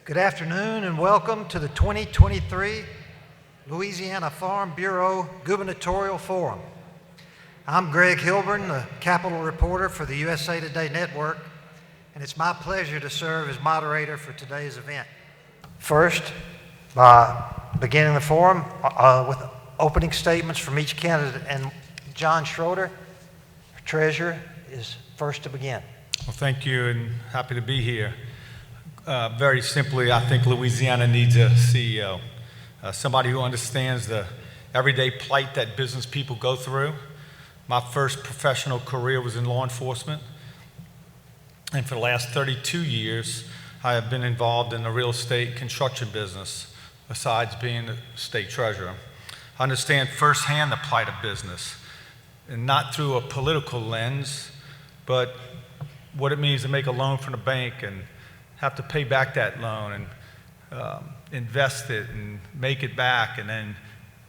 Good afternoon and welcome to the 2023 Louisiana Farm Bureau Gubernatorial Forum. I'm Greg Hilburn, the Capitol reporter for the USA Today Network, and it's my pleasure to serve as moderator for today's event. First, by beginning the forum with opening statements from each candidate, and John Schroeder, Treasurer, is first to begin. Well, thank you, and happy to be here. Very simply, I think Louisiana needs a CEO, somebody who understands the everyday plight that business people go through. My first professional career was in law enforcement, and for the last 32 years, I have been involved in the real estate construction business, besides being the state treasurer. I understand firsthand the plight of business, and not through a political lens, but what it means to make a loan from the bank and have to pay back that loan and invest it and make it back and then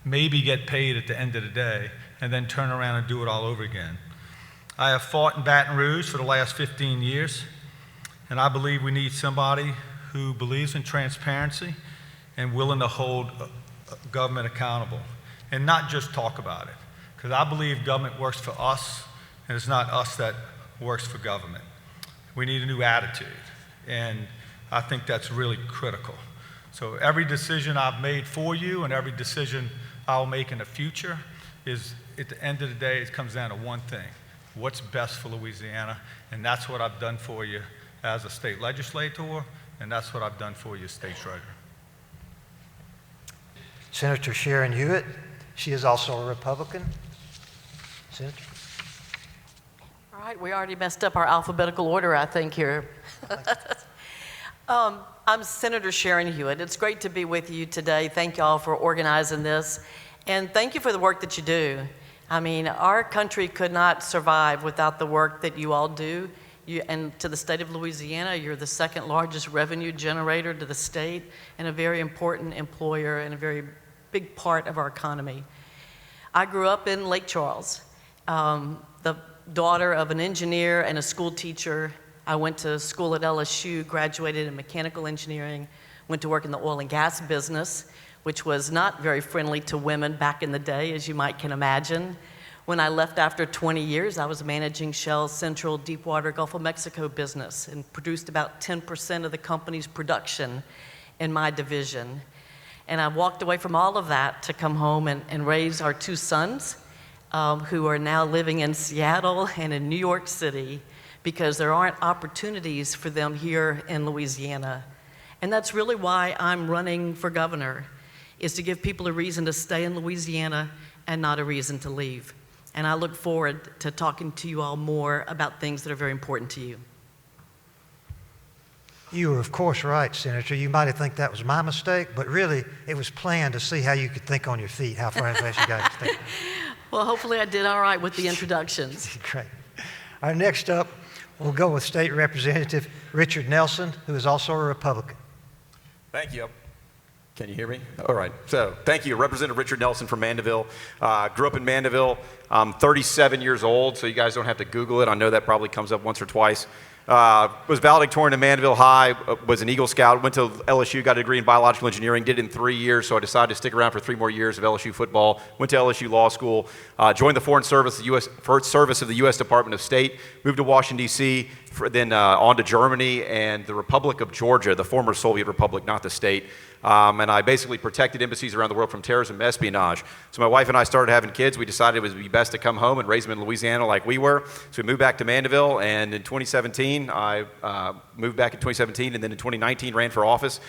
maybe get paid at the end of the day and then turn around and do it all over again. I have fought in Baton Rouge for the last 15 years, and I believe we need somebody who believes in transparency and willing to hold government accountable and not just talk about it. Because I believe government works for us, and it's not us that works for government. We need a new attitude. And I think that's really critical. So every decision I've made for you and every decision I'll make in the future is, at the end of the day, it comes down to one thing: what's best for Louisiana? And that's what I've done for you as a state legislator, and that's what I've done for you as state treasurer. Senator Sharon Hewitt, she is also a Republican. Senator? All right, we already messed up our alphabetical order, I think, here. I'm Senator Sharon Hewitt. It's great to be with you today. Thank you all for organizing this, and thank you for the work that you do. I mean, our country could not survive without the work that you all do. And to the state of Louisiana, you're the second largest revenue generator to the state and a very important employer and a very big part of our economy. I grew up in Lake Charles, the daughter of an engineer and a school teacher. I went to school at LSU, graduated in mechanical engineering, went to work in the oil and gas business, which was not very friendly to women back in the day, as you might can imagine. When I left after 20 years, I was managing Shell's Central Deepwater Gulf of Mexico business and produced about 10% of the company's production in my division. And I walked away from all of that to come home and raise our two sons, who are now living in Seattle and in New York City, because there aren't opportunities for them here in Louisiana. And that's really why I'm running for governor, is to give people a reason to stay in Louisiana and not a reason to leave. And I look forward to talking to you all more about things that are very important to you. You were, of course, right, Senator. You might think that was my mistake, but really it was planned to see how you could think on your feet, how fast you got to think. Well, hopefully I did all right with the introductions. Great. All right, next up, we'll go with State Representative Richard Nelson, who is also a Republican. Thank you. Can you hear me? All right. So thank you. Representative Richard Nelson from Mandeville. Grew up in Mandeville. I'm 37 years old, so you guys don't have to Google it. I know that probably comes up once or twice. Was valedictorian at Mandeville High, was an Eagle Scout, went to LSU, got a degree in biological engineering, did it in 3 years, so I decided to stick around for 3 more years of LSU football, went to LSU Law School, joined the Foreign Service, Service of the U.S. Department of State, moved to Washington, D.C., then on to Germany and the Republic of Georgia, the former Soviet Republic, not the state. And I basically protected embassies around the world from terrorism and espionage. So my wife and I started having kids. We decided it would be best to come home and raise them in Louisiana like we were. So we moved back to Mandeville, and in 2017, I moved back in 2017, and then in 2019 ran for office.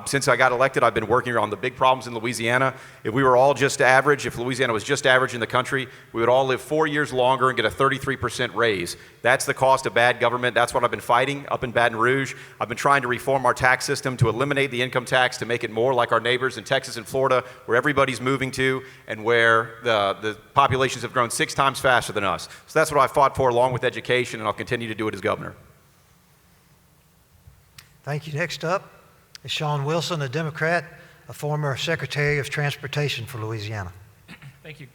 Since I got elected, I've been working on the big problems in Louisiana. If we were all just average, if Louisiana was just average in the country, we would all live 4 years longer and get a 33% raise. That's the cost of bad government. That's what I've been fighting up in Baton Rouge. I've been trying to reform our tax system to eliminate the income tax, to make it more like our neighbors in Texas and Florida, where everybody's moving to and where the populations have grown 6 times faster than us. So that's what I fought for, along with education, and I'll continue to do it as governor. Thank you. Next up is Sean Wilson, a Democrat, a former Secretary of Transportation for Louisiana. Thank you.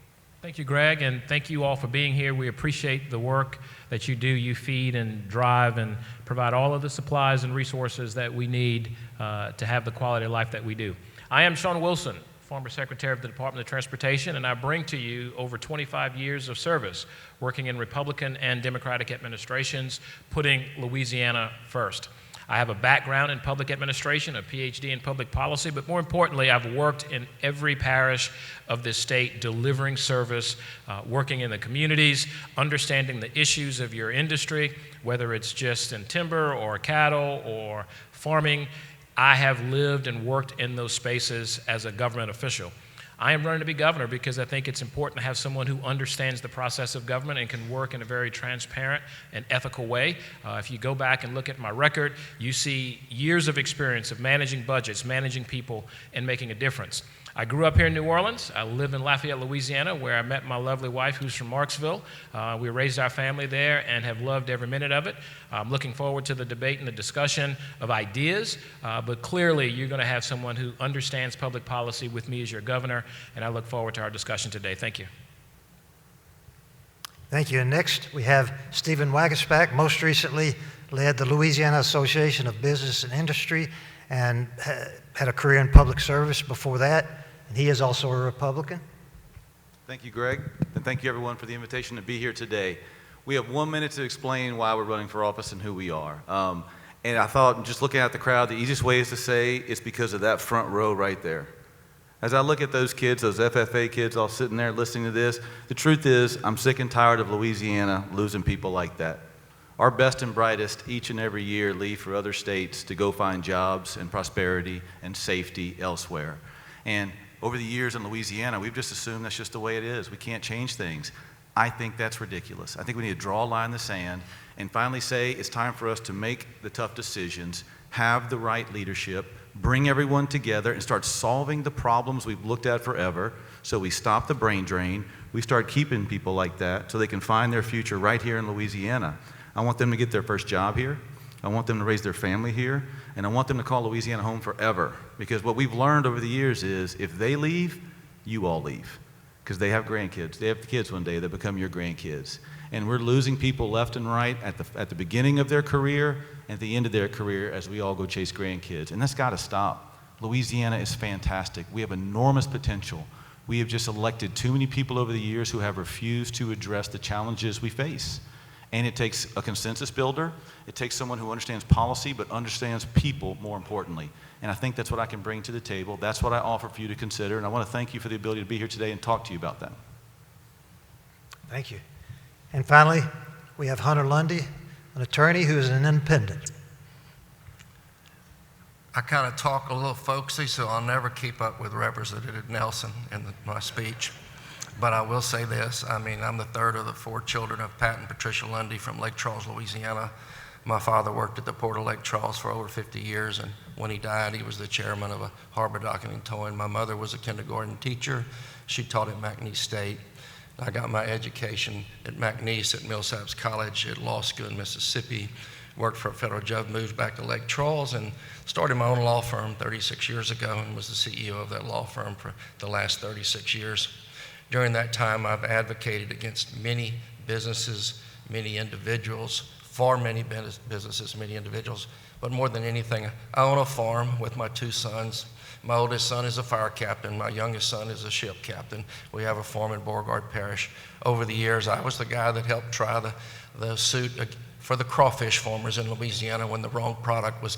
Thank you, Greg, and thank you all for being here. We appreciate the work that you do. You feed and drive and provide all of the supplies and resources that we need to have the quality of life that we do. I am Sean Wilson, former Secretary of the Department of Transportation, and I bring to you over 25 years of service working in Republican and Democratic administrations, putting Louisiana first. I have a background in public administration, a PhD in public policy, but more importantly, I've worked in every parish of this state delivering service, working in the communities, understanding the issues of your industry, whether it's just in timber or cattle or farming. I have lived and worked in those spaces as a government official. I am running to be governor because I think it's important to have someone who understands the process of government and can work in a very transparent and ethical way. If you go back and look at my record, you see years of experience of managing budgets, managing people, and making a difference. I grew up here in New Orleans. I live in Lafayette, Louisiana, where I met my lovely wife, who's from Marksville. We raised our family there and have loved every minute of it. I'm looking forward to the debate and the discussion of ideas, but clearly you're going to have someone who understands public policy with me as your governor, and I look forward to our discussion today. Thank you. Thank you. And next, we have Stephen Wagaspack, most recently led the Louisiana Association of Business and Industry and had a career in public service before that, and he is also a Republican. Thank you, Greg, and thank you, everyone, for the invitation to be here today. We have 1 minute to explain why we're running for office and who we are. And I thought, just looking at the crowd, the easiest way is to say it's because of that front row right there. As I look at those kids, those FFA kids all sitting there listening to this, the truth is I'm sick and tired of Louisiana losing people like that. Our best and brightest each and every year leave for other states to go find jobs and prosperity and safety elsewhere. And over the years in Louisiana, we've just assumed that's just the way it is. We can't change things. I think that's ridiculous. I think we need to draw a line in the sand and finally say it's time for us to make the tough decisions, have the right leadership, bring everyone together and start solving the problems we've looked at forever. So we stop the brain drain. We start keeping people like that so they can find their future right here in Louisiana. I want them to get their first job here. I want them to raise their family here. And I want them to call Louisiana home forever. Because what we've learned over the years is if they leave, you all leave. Because they have grandkids. They have kids one day that become your grandkids. And we're losing people left and right at the beginning of their career and at the end of their career as we all go chase grandkids. And that's got to stop. Louisiana is fantastic. We have enormous potential. We have just elected too many people over the years who have refused to address the challenges we face. And it takes a consensus builder. It takes someone who understands policy but understands people more importantly. And I think that's what I can bring to the table. That's what I offer for you to consider. And I want to thank you for the ability to be here today and talk to you about that. Thank you. And finally, we have Hunter Lundy, an attorney who is an independent. I kind of talk a little folksy, so I'll never keep up with Representative Nelson in my speech. But I will say this, I'm the third of the 4 children of Pat and Patricia Lundy from Lake Charles, Louisiana. My father worked at the Port of Lake Charles for over 50 years, and when he died, he was the chairman of a harbor docking and towing. My mother was a kindergarten teacher. She taught at McNeese State. I got my education at McNeese at Millsaps College at law school in Mississippi, worked for a federal judge, moved back to Lake Charles, and started my own law firm 36 years ago and was the CEO of that law firm for the last 36 years. During that time, I've advocated against many businesses, many individuals, for many businesses, many individuals, but more than anything, I own a farm with my 2 sons. My oldest son is a fire captain. My youngest son is a ship captain. We have a farm in Beauregard Parish. Over the years, I was the guy that helped try the suit for the crawfish farmers in Louisiana when the wrong product was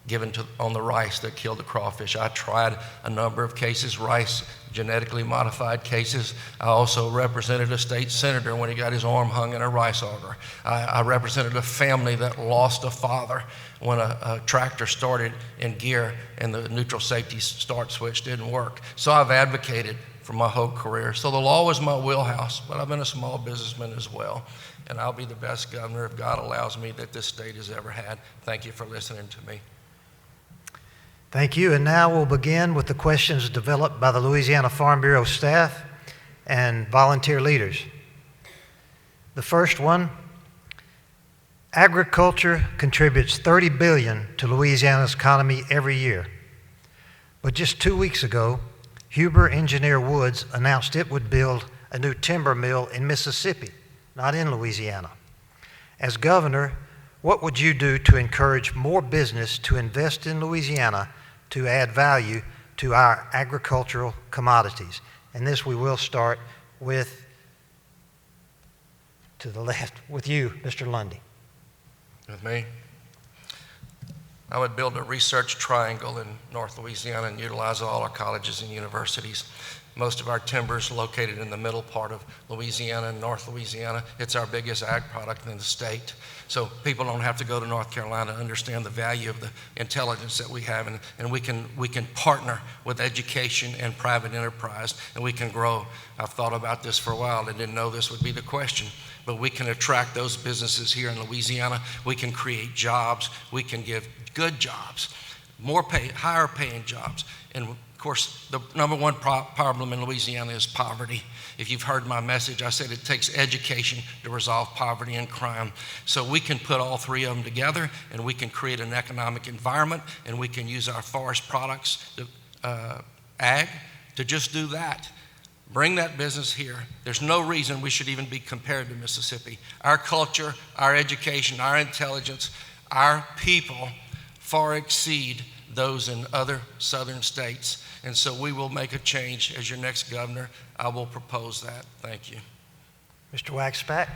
given on the rice that killed the crawfish. I tried a number of cases, rice genetically modified cases. I also represented a state senator when he got his arm hung in a rice auger. I represented a family that lost a father when a tractor started in gear and the neutral safety start switch didn't work. So I've advocated for my whole career. So the law was my wheelhouse, but I've been a small businessman as well. And I'll be the best governor if God allows me that this state has ever had. Thank you for listening to me. Thank you. And now we'll begin with the questions developed by the Louisiana Farm Bureau staff and volunteer leaders. The first one, agriculture contributes $30 billion to Louisiana's economy every year. But just 2 weeks ago, Huber Engineer Woods announced it would build a new timber mill in Mississippi, not in Louisiana. As governor, what would you do to encourage more business to invest in Louisiana to add value to our agricultural commodities? And this we will start with, to the left, with you, Mr. Lundy. With me? I would build a research triangle in North Louisiana and utilize all our colleges and universities. Most of our timber is located in the middle part of Louisiana and North Louisiana. It's our biggest ag product in the state. So people don't have to go to North Carolina to understand the value of the intelligence that we have, and we can partner with education and private enterprise, and we can grow. I've thought about this for a while and didn't know this would be the question, but we can attract those businesses here in Louisiana. We can create jobs. We can give good jobs, more pay, higher paying jobs. And of course, the number one problem in Louisiana is poverty. If you've heard my message, I said it takes education to resolve poverty and crime. So we can put all three of them together, and we can create an economic environment, and we can use our forest products, ag, to just do that. Bring that business here. There's no reason we should even be compared to Mississippi. Our culture, our education, our intelligence, our people far exceed those in other southern states. And so we will make a change. As your next governor, I will propose that. Thank you. Mr. Waxpack?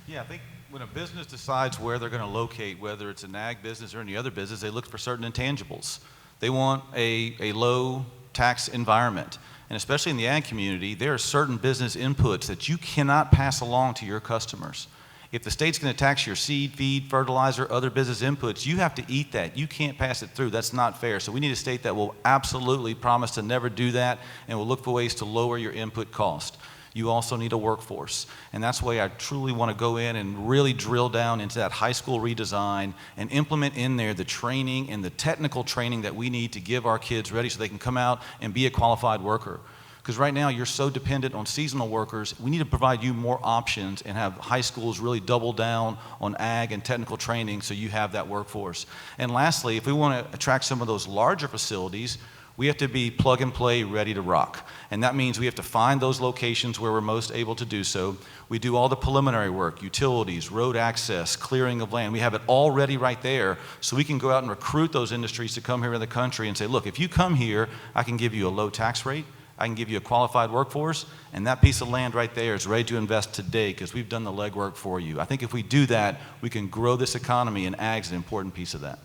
Yeah, I think when a business decides where they're going to locate, whether it's an ag business or any other business, they look for certain intangibles. They want a low tax environment. And especially in the ag community, there are certain business inputs that you cannot pass along to your customers. If the state's going to tax your seed, feed, fertilizer, other business inputs, you have to eat that. You can't pass it through. That's not fair. So we need a state that will absolutely promise to never do that and will look for ways to lower your input cost. You also need a workforce. And that's why I truly want to go in and really drill down into that high school redesign and implement in there the training and the technical training that we need to give our kids ready so they can come out and be a qualified worker. Because right now you're so dependent on seasonal workers, we need to provide you more options and have high schools really double down on ag and technical training so you have that workforce. And lastly, if we want to attract some of those larger facilities, we have to be plug and play, ready to rock. And that means we have to find those locations where we're most able to do so. We do all the preliminary work, utilities, road access, clearing of land. We have it all ready right there so we can go out and recruit those industries to come here in the country and say, look, if you come here, I can give you a low tax rate, I can give you a qualified workforce, and that piece of land right there is ready to invest today because we've done the legwork for you. I think if we do that, we can grow this economy, and ag's an important piece of that.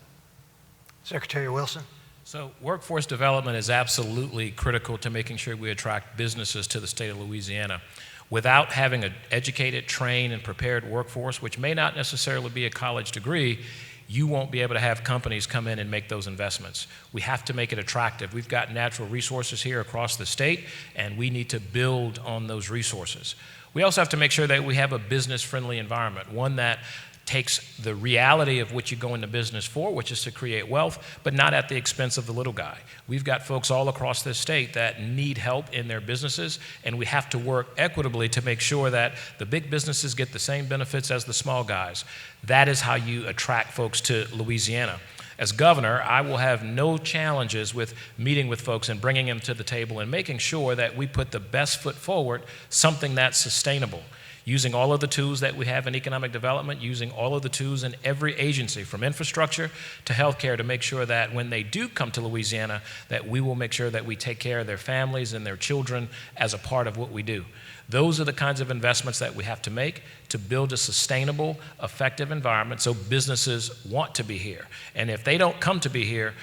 Secretary Wilson? So workforce development is absolutely critical to making sure we attract businesses to the state of Louisiana. Without having an educated, trained, and prepared workforce, which may not necessarily be a college degree, you won't be able to have companies come in and make those investments. We have to make it attractive. We've got natural resources here across the state, and we need to build on those resources. We also have to make sure that we have a business-friendly environment, one that takes the reality of what you go into business for, which is to create wealth, but not at the expense of the little guy. We've got folks all across this state that need help in their businesses, and we have to work equitably to make sure that the big businesses get the same benefits as the small guys. That is how you attract folks to Louisiana. As governor, I will have no challenges with meeting with folks and bringing them to the table and making sure that we put the best foot forward, something that's sustainable. Using all of the tools that we have in economic development, using all of the tools in every agency, from infrastructure to healthcare, to make sure that when they do come to Louisiana, that we will make sure that we take care of their families and their children as a part of what we do. Those are the kinds of investments that we have to make to build a sustainable, effective environment so businesses want to be here. And if they don't want to be here,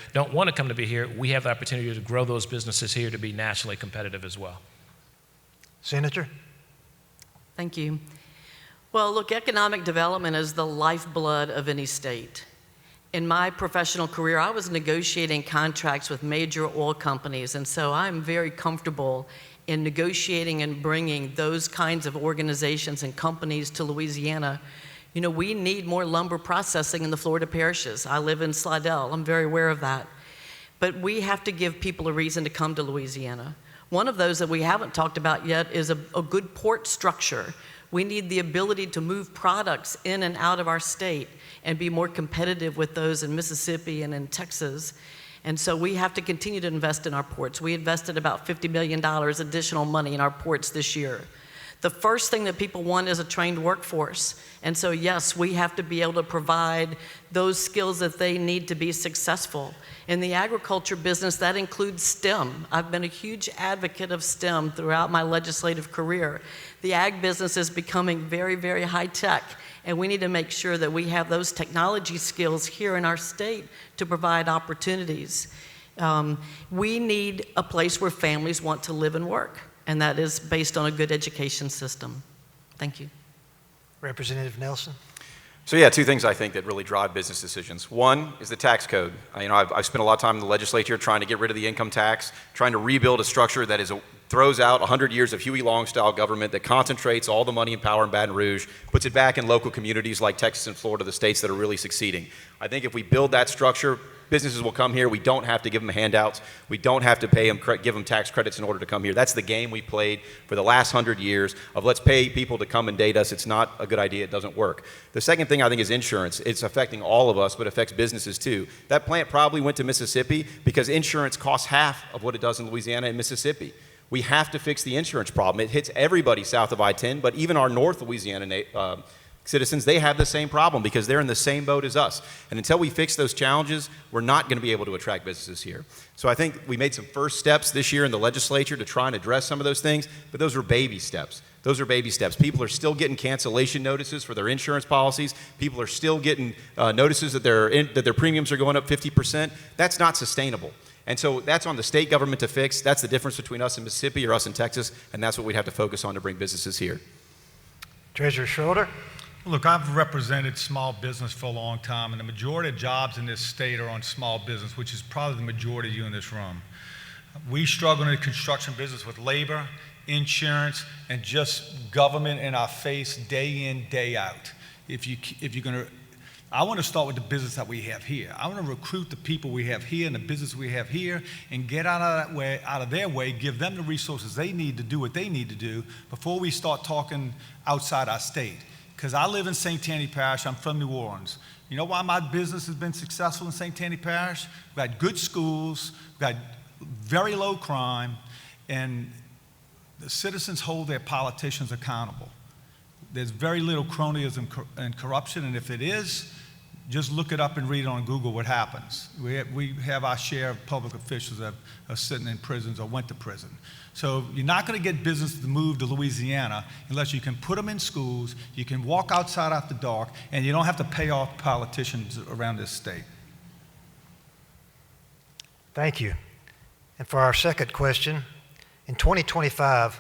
we have the opportunity to grow those businesses here to be nationally competitive as well. Senator? Thank you. Well, look, economic development is the lifeblood of any state. In my professional career, I was negotiating contracts with major oil companies, and so I'm very comfortable in negotiating and bringing those kinds of organizations and companies to Louisiana. You know, we need more lumber processing in the Florida parishes. I live in Slidell. I'm very aware of that. But we have to give people a reason to come to Louisiana. One of those that we haven't talked about yet is a good port structure. We need the ability to move products in and out of our state and be more competitive with those in Mississippi and in Texas. And so we have to continue to invest in our ports. We invested about $50 million additional money in our ports this year. The first thing that people want is a trained workforce. And so, yes, we have to be able to provide those skills that they need to be successful. In the agriculture business, that includes STEM. I've been a huge advocate of STEM throughout my legislative career. The ag business is becoming very, very high tech, and we need to make sure that we have those technology skills here in our state to provide opportunities. We need a place where families want to live and work, and that is based on a good education system. Thank you. Representative Nelson. So yeah, two things I think that really drive business decisions. One is the tax code. I've spent a lot of time in the legislature trying to get rid of the income tax, trying to rebuild a structure that throws out 100 years of Huey Long style government that concentrates all the money and power in Baton Rouge, puts it back in local communities like Texas and Florida, the states that are really succeeding. I think if we build that structure, businesses will come here. We don't have to give them handouts. We don't have to give them tax credits in order to come here. That's the game we played for the last 100 years of let's pay people to come and date us. It's not a good idea. It doesn't work. The second thing I think is insurance. It's affecting all of us, but affects businesses too. That plant probably went to Mississippi because insurance costs half of what it does in Louisiana and Mississippi. We have to fix the insurance problem. It hits everybody south of I-10, but even our North Louisiana citizens, they have the same problem because they're in the same boat as us. And until we fix those challenges, we're not going to be able to attract businesses here. So I think we made some first steps this year in the legislature to try and address some of those things, but those are baby steps. Those are baby steps. People are still getting cancellation notices for their insurance policies. People are still getting notices that their premiums are going up 50%. That's not sustainable. And so that's on the state government to fix. That's the difference between us and Mississippi or us and Texas, and that's what we'd have to focus on to bring businesses here. Treasurer Schroeder. Look, I've represented small business for a long time, and the majority of jobs in this state are on small business, which is probably the majority of you in this room. We struggle in the construction business with labor, insurance, and just government in our face day in, day out. If you're going to, I want to start with the business that we have here. I want to recruit the people we have here and the business we have here and get out of their way, give them the resources they need to do what they need to do before we start talking outside our state. Because I live in St. Tammany Parish, I'm from New Orleans. You know why my business has been successful in St. Tammany Parish? We've got good schools, we've got very low crime, and the citizens hold their politicians accountable. There's very little cronyism and corruption, and if it is, just look it up and read it on Google what happens. We have our share of public officials that are sitting in prisons or went to prison. So you're not going to get business to move to Louisiana unless you can put them in schools, you can walk outside after dark, and you don't have to pay off politicians around this state. Thank you. And for our second question, in 2025,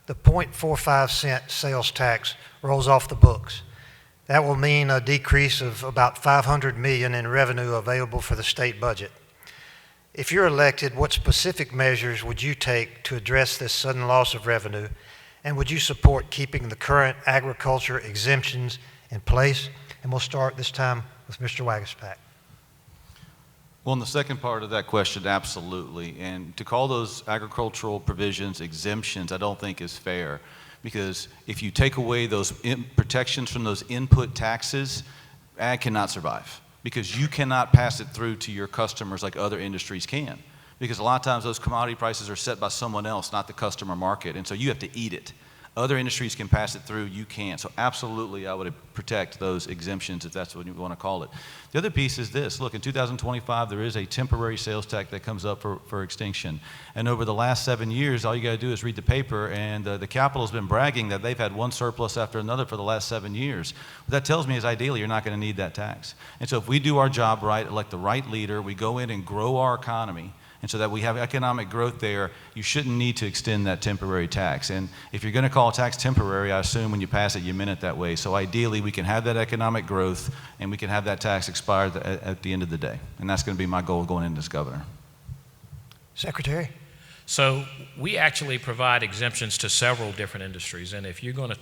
the 0.45 cent sales tax rolls off the books. That will mean a decrease of about $500 million in revenue available for the state budget. If you're elected, what specific measures would you take to address this sudden loss of revenue? And would you support keeping the current agriculture exemptions in place? And we'll start this time with Mr. Wagaspak. Well, in the second part of that question, absolutely. And to call those agricultural provisions exemptions, I don't think is fair. Because if you take away those protections from those input taxes, ag cannot survive. Because you cannot pass it through to your customers like other industries can. Because a lot of times those commodity prices are set by someone else, not the customer market. And so you have to eat it. Other industries can pass it through, you can't. So absolutely I would protect those exemptions if that's what you want to call it. The other piece is this. Look, in 2025 there is a temporary sales tax that comes up for extinction. And over the last 7 years, all you got to do is read the paper, and the Capitol's been bragging that they've had one surplus after another for the last 7 years. What that tells me is ideally you're not going to need that tax. And so if we do our job right, elect the right leader, we go in and grow our economy, and so that we have economic growth there, you shouldn't need to extend that temporary tax. And if you're going to call a tax temporary, I assume when you pass it, you meant it that way. So ideally, we can have that economic growth, and we can have that tax expired at the end of the day. And that's going to be my goal going into this governor. Secretary? So we actually provide exemptions to several different industries. And if you're going to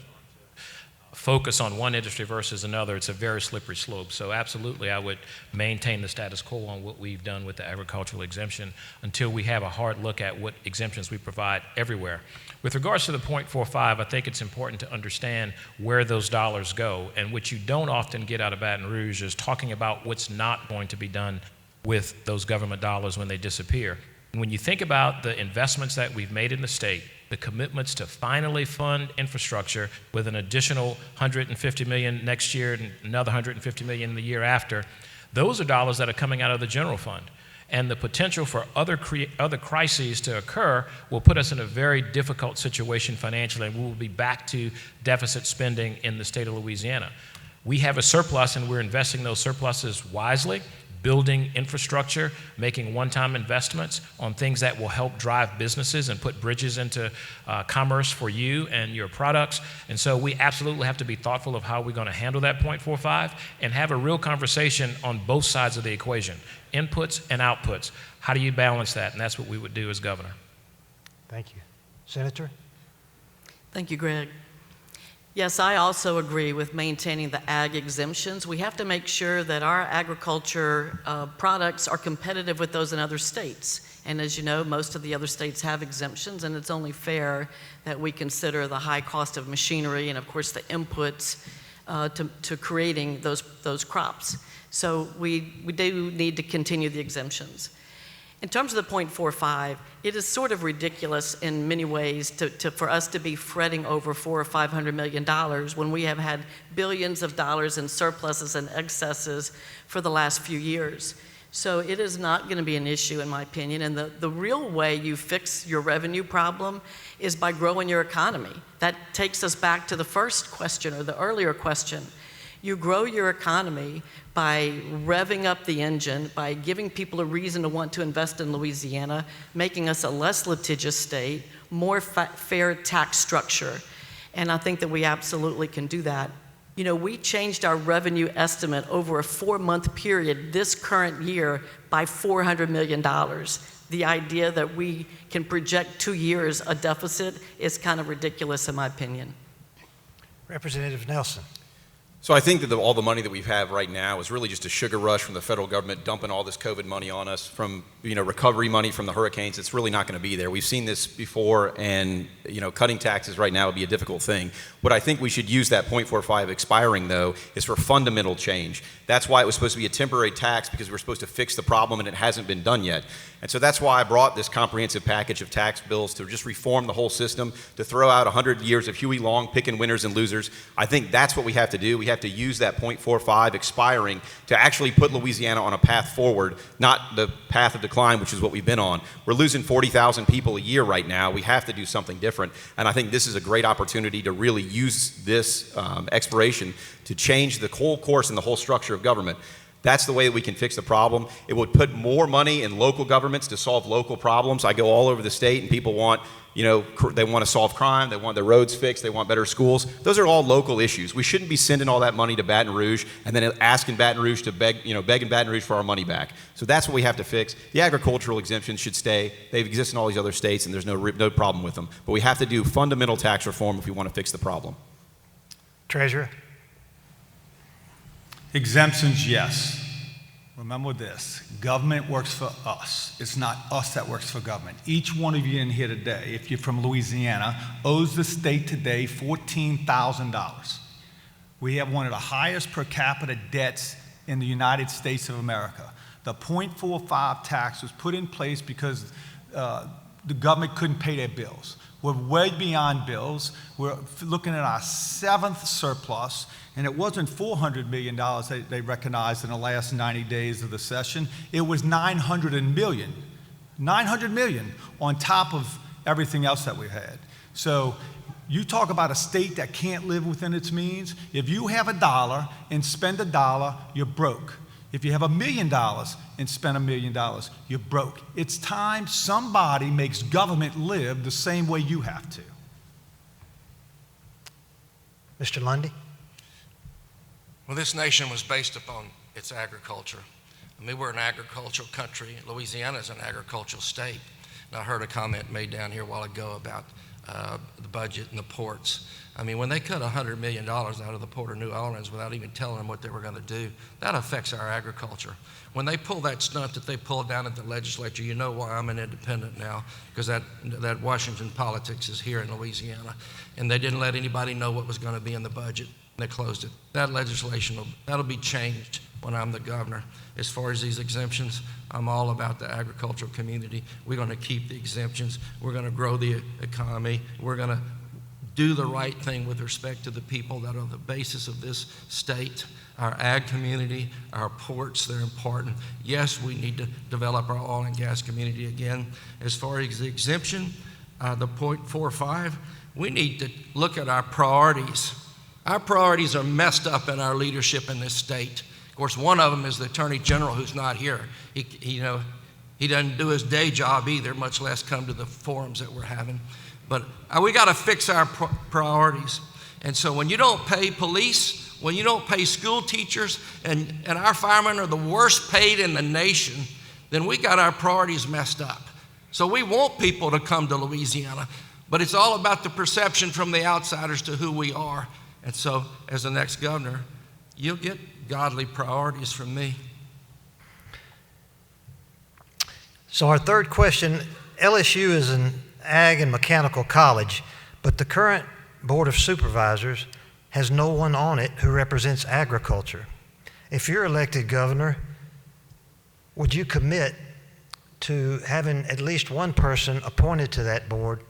focus on one industry versus another, it's a very slippery slope. So absolutely, I would maintain the status quo on what we've done with the agricultural exemption until we have a hard look at what exemptions we provide everywhere. With regards to the 0.45, I think it's important to understand where those dollars go. And what you don't often get out of Baton Rouge is talking about what's not going to be done with those government dollars when they disappear. When you think about the investments that we've made in the state, the commitments to finally fund infrastructure with an additional $150 million next year and another $150 million the year after, those are dollars that are coming out of the general fund. And the potential for other crises to occur will put us in a very difficult situation financially, and we will be back to deficit spending in the state of Louisiana. We have a surplus, and we're investing those surpluses wisely, building infrastructure, making one-time investments on things that will help drive businesses and put bridges into commerce for you and your products. And so we absolutely have to be thoughtful of how we're going to handle that 0.45 and have a real conversation on both sides of the equation, inputs and outputs. How do you balance that? And that's what we would do as governor. Thank you. Senator? Thank you, Greg. Yes, I also agree with maintaining the ag exemptions. We have to make sure that our agriculture products are competitive with those in other states. And as you know, most of the other states have exemptions, and it's only fair that we consider the high cost of machinery and, of course, the inputs to creating those crops. So we do need to continue the exemptions. In terms of the 0.45, it is sort of ridiculous in many ways for us to be fretting over $400 or $500 million when we have had billions of dollars in surpluses and excesses for the last few years. So it is not going to be an issue, in my opinion. And the real way you fix your revenue problem is by growing your economy. That takes us back to the first question, or the earlier question. You grow your economy by revving up the engine, by giving people a reason to want to invest in Louisiana, making us a less litigious state, more fair tax structure. And I think that we absolutely can do that. You know, we changed our revenue estimate over a 4-month period this current year by $400 million. The idea that we can project 2 years a deficit is kind of ridiculous, in my opinion. Representative Nelson. So I think that all the money that we have right now is really just a sugar rush from the federal government dumping all this COVID money on us, from recovery money from the hurricanes. It's really not going to be there. We've seen this before, and cutting taxes right now would be a difficult thing. What I think we should use that 0.45 expiring, though, is for fundamental change. That's why it was supposed to be a temporary tax, because we're supposed to fix the problem, and it hasn't been done yet. And so that's why I brought this comprehensive package of tax bills to just reform the whole system, to throw out 100 years of Huey Long picking winners and losers. I think that's what we have to do. We have to use that 0.45 expiring to actually put Louisiana on a path forward, not the path of decline, which is what we've been on. We're losing 40,000 people a year right now. We have to do something different. And I think this is a great opportunity to really use this expiration to change the whole course and the whole structure of government. That's the way that we can fix the problem. It would put more money in local governments to solve local problems. I go all over the state, and people want, they want to solve crime, they want their roads fixed, they want better schools. Those are all local issues. We shouldn't be sending all that money to Baton Rouge and then asking Baton Rouge to begging Baton Rouge for our money back. So that's what we have to fix. The agricultural exemptions should stay. They exist in all these other states, and there's no problem with them. But we have to do fundamental tax reform if we want to fix the problem. Treasurer. Exemptions, yes. Remember this, government works for us. It's not us that works for government. Each one of you in here today, if you're from Louisiana, owes the state today $14,000. We have one of the highest per capita debts in the United States of America. The 0.45 tax was put in place because the government couldn't pay their bills. We're way beyond bills. We're looking at our 7th surplus, and it wasn't $400 million they recognized in the last 90 days of the session. It was $900 million. $900 million on top of everything else that we had. So you talk about a state that can't live within its means. If you have $1 and spend $1, you're broke. If you have $1 million and spend $1 million, you're broke. It's time somebody makes government live the same way you have to. Mr. Lundy. Well, this nation was based upon its agriculture. I mean, we're an agricultural country. Louisiana is an agricultural state. And I heard a comment made down here a while ago about the budget and the ports. I mean, when they cut $100 million out of the Port of New Orleans without even telling them what they were going to do, that affects our agriculture. When they pull that stunt that they pulled down at the legislature, you know why I'm an independent now, because that Washington politics is here in Louisiana. And they didn't let anybody know what was going to be in the budget. They closed it. That legislation, that'll be changed when I'm the governor. As far as these exemptions, I'm all about the agricultural community. We're going to keep the exemptions. We're going to grow the economy. We're going to do the right thing with respect to the people that are the basis of this state. Our ag community, our ports, they're important. Yes, we need to develop our oil and gas community again. As far as the exemption, the 0.45, we need to look at our priorities. Our priorities are messed up in our leadership in this state. Of course, one of them is the Attorney General, who's not here. He doesn't do his day job either, much less come to the forums that we're having. But we got to fix our priorities. And so when you don't pay police, when you don't pay school teachers, and our firemen are the worst paid in the nation, then we got our priorities messed up. So we want people to come to Louisiana, but it's all about the perception from the outsiders to who we are. And so as the next governor, you'll get godly priorities from me. So our third question, LSU is an ag and mechanical college, but the current Board of Supervisors has no one on it who represents agriculture. If you're elected governor, would you commit to having at least one person appointed to that board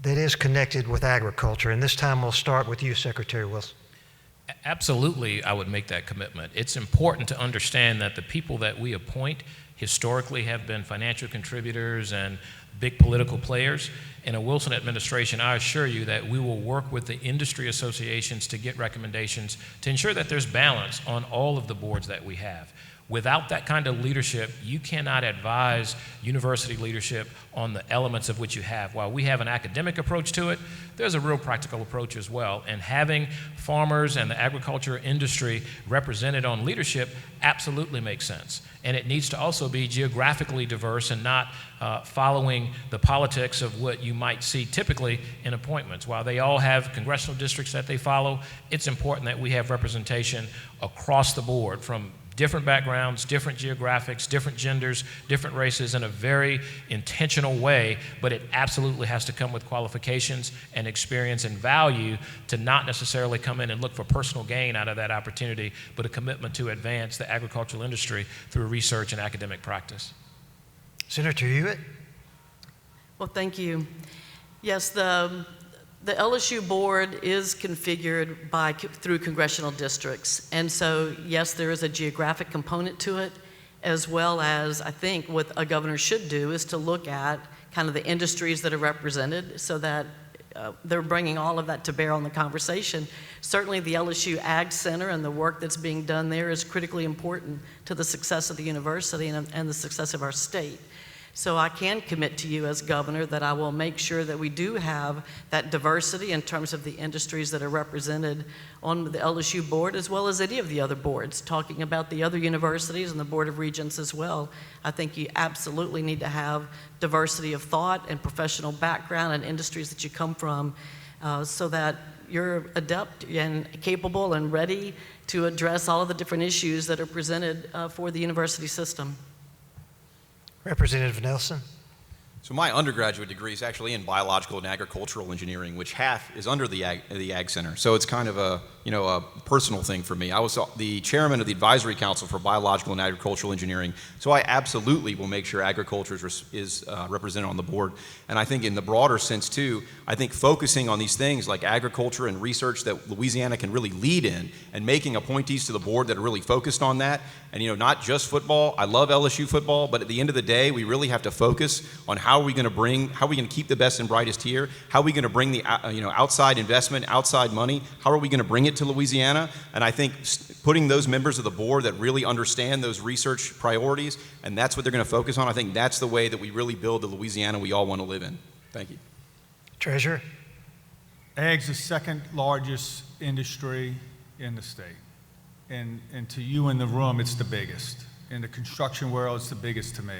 that is connected with agriculture? And this time we'll start with you, Secretary Wilson. Absolutely, I would make that commitment. It's important to understand that the people that we appoint historically have been financial contributors and big political players. In a Wilson administration, I assure you that we will work with the industry associations to get recommendations to ensure that there's balance on all of the boards that we have. Without that kind of leadership, you cannot advise university leadership on the elements of which you have. While we have an academic approach to it, there's a real practical approach as well. And having farmers and the agriculture industry represented on leadership absolutely makes sense. And it needs to also be geographically diverse and not following the politics of what you might see typically in appointments. While they all have congressional districts that they follow, it's important that we have representation across the board from different backgrounds, different geographics, different genders, different races in a very intentional way, but it absolutely has to come with qualifications and experience and value to not necessarily come in and look for personal gain out of that opportunity, but a commitment to advance the agricultural industry through research and academic practice. Senator Hewitt? Well, thank you. Yes, the LSU board is configured through congressional districts. And so, yes, there is a geographic component to it, as well as I think what a governor should do is to look at kind of the industries that are represented so that they're bringing all of that to bear on the conversation. Certainly the LSU Ag Center and the work that's being done there is critically important to the success of the university and the success of our state. So I can commit to you as governor that I will make sure that we do have that diversity in terms of the industries that are represented on the LSU board, as well as any of the other boards, talking about the other universities and the Board of Regents as well. I think you absolutely need to have diversity of thought and professional background and industries that you come from so that you're adept and capable and ready to address all of the different issues that are presented for the university system. Representative Nelson? So my undergraduate degree is actually in biological and agricultural engineering, which half is under the Ag Center. So it's kind of a personal thing for me. I was the chairman of the advisory council for biological and agricultural engineering. So I absolutely will make sure agriculture is represented on the board. And I think in the broader sense too, I think focusing on these things like agriculture and research that Louisiana can really lead in, and making appointees to the board that are really focused on that. And not just football. I love LSU football, but at the end of the day, we really have to focus on how are we going to keep the best and brightest here? How are we going to bring the outside investment, outside money? How are we going to bring it to Louisiana? And I think putting those members of the board that really understand those research priorities, and that's what they're going to focus on, I think that's the way that we really build the Louisiana we all want to live in. Thank you. Treasurer? Ag's the second largest industry in the state. And to you in the room, it's the biggest. In the construction world, it's the biggest to me.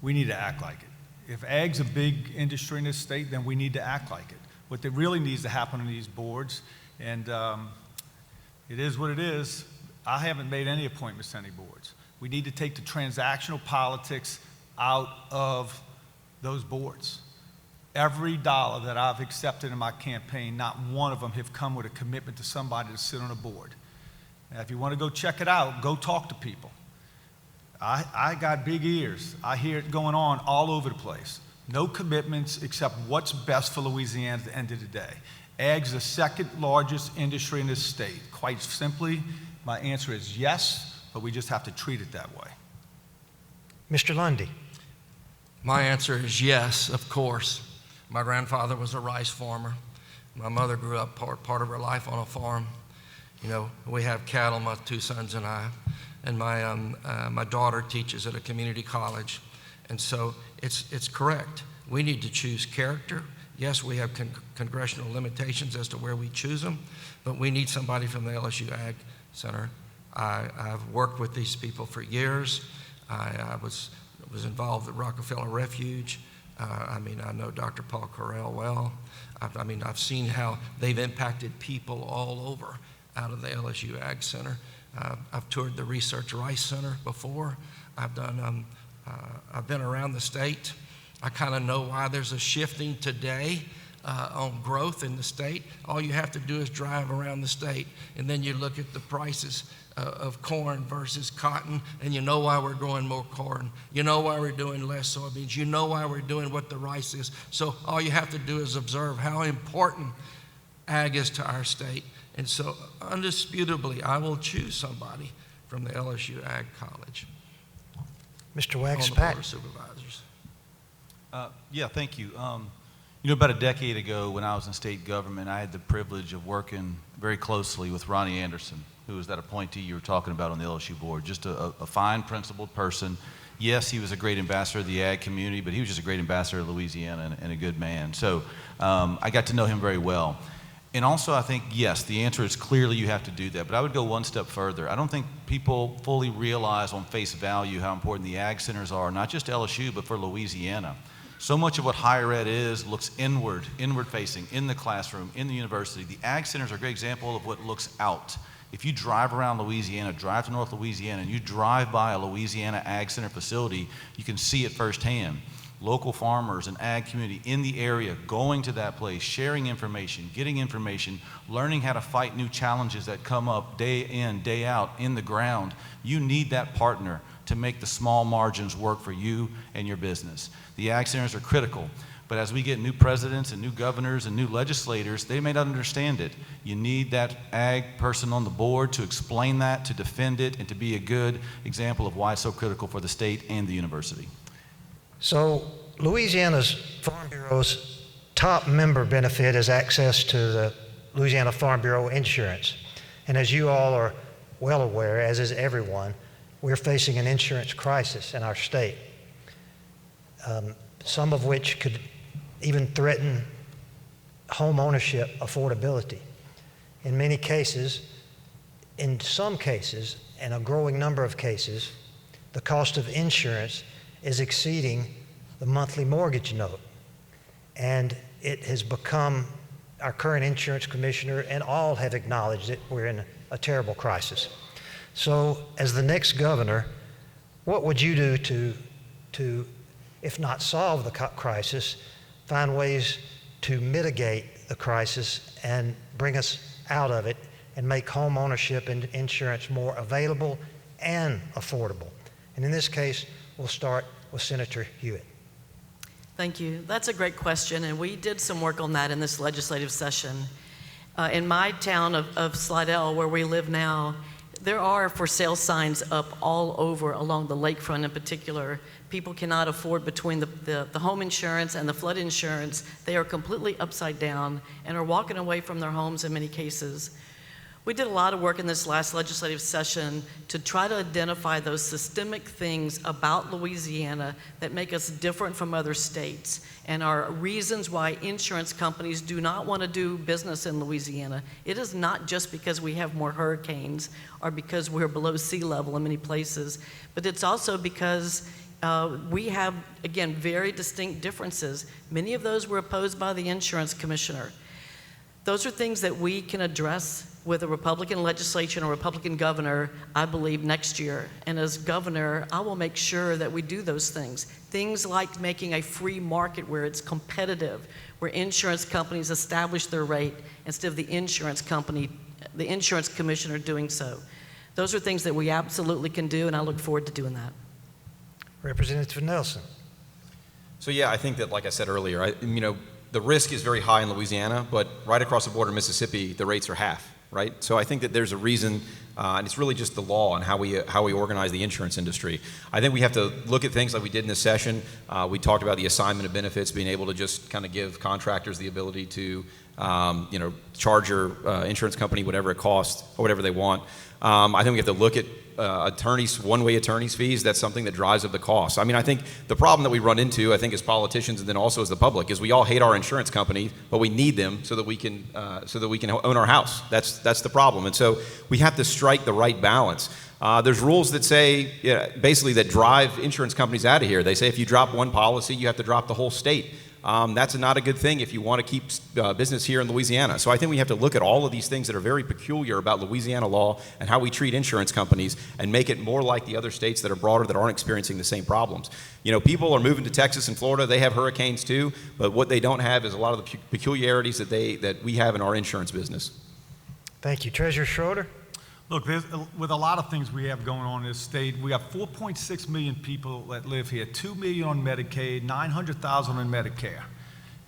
We need to act like it. If ag's a big industry in this state, then we need to act like it. What that really needs to happen on these boards, and it is what it is, I haven't made any appointments to any boards. We need to take the transactional politics out of those boards. Every dollar that I've accepted in my campaign, not one of them have come with a commitment to somebody to sit on a board. Now, if you want to go check it out, go talk to people. I got big ears. I hear it going on all over the place. No commitments except what's best for Louisiana at the end of the day. Ag's the second largest industry in this state. Quite simply, my answer is yes, but we just have to treat it that way. Mr. Lundy. My answer is yes, of course. My grandfather was a rice farmer. My mother grew up part of her life on a farm. You know, we have cattle, my two sons and I, and my daughter teaches at a community college. And so it's correct. We need to choose character. Yes, we have congressional limitations as to where we choose them, but we need somebody from the LSU Ag Center. I've worked with these people for years. I was involved at Rockefeller Refuge. I know Dr. Paul Correll well. I've seen how they've impacted people all over out of the LSU Ag Center. I've toured the Research Rice Center before. I've been around the state. I kind of know why there's a shifting today on growth in the state. All you have to do is drive around the state, and then you look at the prices of corn versus cotton, and you know why we're growing more corn. You know why we're doing less soybeans. You know why we're doing what the rice is. So all you have to do is observe how important ag is to our state. And so undisputably, I will choose somebody from the LSU Ag College. Mr. On Wax the Board Pat. of Supervisors. Yeah, thank you. About a decade ago when I was in state government, I had the privilege of working very closely with Ronnie Anderson, who was that appointee you were talking about on the LSU board. Just a fine, principled person. Yes, he was a great ambassador of the ag community, but he was just a great ambassador of Louisiana and a good man. So I got to know him very well. And also, I think, yes, the answer is clearly you have to do that. But I would go one step further. I don't think people fully realize on face value how important the ag centers are, not just LSU, but for Louisiana. So much of what higher ed is looks inward facing, in the classroom, in the university. The ag centers are a great example of what looks out. If you drive around Louisiana, drive to North Louisiana, and you drive by a Louisiana Ag Center facility, you can see it firsthand. Local farmers and ag community in the area going to that place, sharing information, getting information, learning how to fight new challenges that come up day in, day out in the ground. You need that partner to make the small margins work for you and your business. The ag centers are critical, but as we get new presidents and new governors and new legislators, they may not understand it. You need that ag person on the board to explain that, to defend it, and to be a good example of why it's so critical for the state and the university. So Louisiana's Farm Bureau's top member benefit is access to the Louisiana Farm Bureau insurance. And as you all are well aware, as is everyone, we're facing an insurance crisis in our state, some of which could even threaten home ownership affordability. In many cases, in some cases, and a growing number of cases, the cost of insurance is exceeding the monthly mortgage note. And it has become, our current insurance commissioner and all have acknowledged that we're in a terrible crisis. So as the next governor, what would you do to if not solve the crisis, find ways to mitigate the crisis and bring us out of it and make home ownership and insurance more available and affordable? And in this case, we'll start with Senator Hewitt. Thank you. That's a great question, and we did some work on that in this legislative session. In my town of Slidell, where we live now, there are for sale signs up all over along the lakefront in particular. People cannot afford between the home insurance and the flood insurance. They are completely upside down and are walking away from their homes in many cases. We did a lot of work in this last legislative session to try to identify those systemic things about Louisiana that make us different from other states and are reasons why insurance companies do not want to do business in Louisiana. It is not just because we have more hurricanes or because we're below sea level in many places, but it's also because we have, again, very distinct differences. Many of those were opposed by the insurance commissioner. Those are things that we can address with a Republican legislature and a Republican governor, I believe, next year. And as governor, I will make sure that we do those things. Things like making a free market where it's competitive, where insurance companies establish their rate instead of the insurance company the insurance commissioner doing so. Those are things that we absolutely can do, and I look forward to doing that. Representative Nelson. So yeah, I think that, like I said earlier, the risk is very high in Louisiana, but right across the border in Mississippi, the rates are half, right? So I think that there's a reason, and it's really just the law and how we organize the insurance industry. I think we have to look at things like we did in this session. We talked about the assignment of benefits, being able to just kind of give contractors the ability to, charge your insurance company whatever it costs or whatever they want. I think we have to look at one-way attorneys' fees. That's something that drives up the cost. I mean, I think the problem that we run into, I think, as politicians and then also as the public, is we all hate our insurance company, but we need them so that we can own our house. That's the problem, and so we have to strike the right balance. There's rules that say, basically, that drive insurance companies out of here. They say if you drop one policy, you have to drop the whole state. That's not a good thing if you want to keep business here in Louisiana. So I think we have to look at all of these things that are very peculiar about Louisiana law and how we treat insurance companies and make it more like the other states that are broader that aren't experiencing the same problems. People are moving to Texas and Florida. They have hurricanes too, but what they don't have is a lot of the peculiarities that we have in our insurance business. Thank you. Treasurer Schroeder. Look, with a lot of things we have going on in this state, we have 4.6 million people that live here, 2 million on Medicaid, 900,000 on Medicare.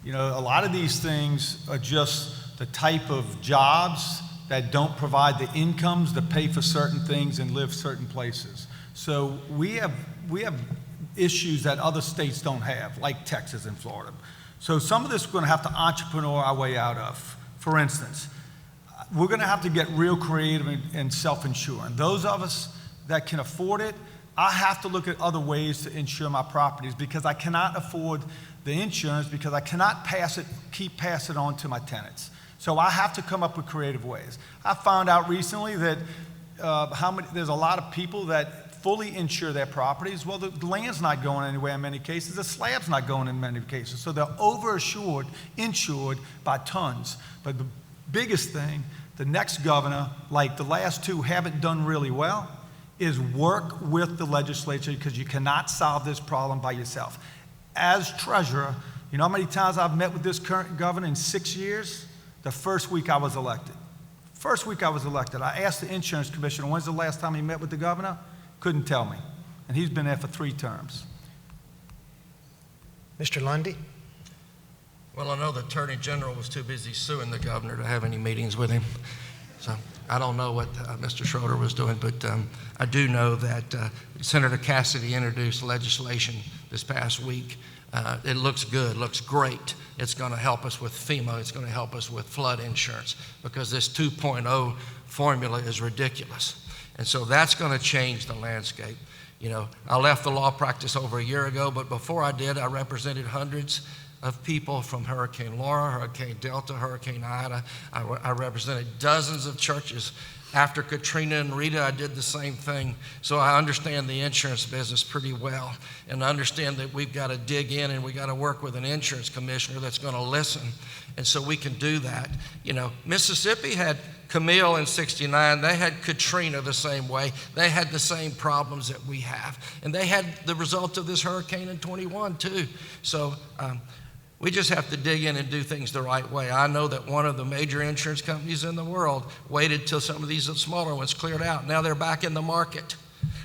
A lot of these things are just the type of jobs that don't provide the incomes to pay for certain things and live certain places. So we have issues that other states don't have, like Texas and Florida. So some of this we're going to have to entrepreneur our way out of. For instance, we're going to have to get real creative and self-insuring. Those of us that can afford it, I have to look at other ways to insure my properties because I cannot afford the insurance because I cannot keep passing it on to my tenants. So I have to come up with creative ways. I found out recently that there's a lot of people that fully insure their properties. Well, the land's not going anywhere in many cases. The slab's not going in many cases. So they're insured by tons. But the biggest thing, the next governor, like the last two, haven't done really well, is work with the legislature because you cannot solve this problem by yourself. As treasurer, you know how many times I've met with this current governor in 6 years? The first week I was elected. I asked the insurance commissioner, when's the last time he met with the governor? Couldn't tell me. And he's been there for 3 terms. Mr. Lundy. Well, I know the Attorney General was too busy suing the governor to have any meetings with him. So I don't know what Mr. Schroeder was doing, but I do know that Senator Cassidy introduced legislation this past week. It looks good, looks great. It's going to help us with FEMA. It's going to help us with flood insurance because this 2.0 formula is ridiculous. And so that's going to change the landscape. I left the law practice over a year ago, but before I did, I represented hundreds of people from Hurricane Laura, Hurricane Delta, Hurricane Ida. I represented dozens of churches. After Katrina and Rita, I did the same thing. So I understand the insurance business pretty well and understand that we've got to dig in and we've got to work with an insurance commissioner that's going to listen. And so we can do that. Mississippi had Camille in '69. They had Katrina the same way. They had the same problems that we have. And they had the result of this hurricane in '21 too. So we just have to dig in and do things the right way. I know that one of the major insurance companies in the world waited till some of these smaller ones cleared out. Now they're back in the market.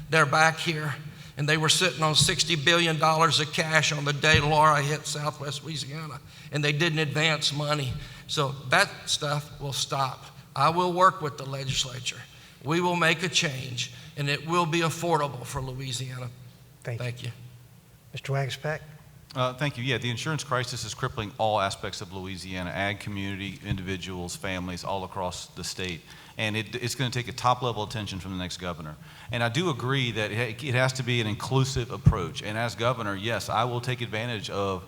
They're back here. And they were sitting on $60 billion of cash on the day Laura hit Southwest Louisiana. And they didn't advance money. So that stuff will stop. I will work with the legislature. We will make a change, and it will be affordable for Louisiana. Thank you. Mr. Wagspack. Thank you. Yeah, the insurance crisis is crippling all aspects of Louisiana, ag community, individuals, families, all across the state. And it's going to take a top-level attention from the next governor. And I do agree that it has to be an inclusive approach. And as governor, yes, I will take advantage of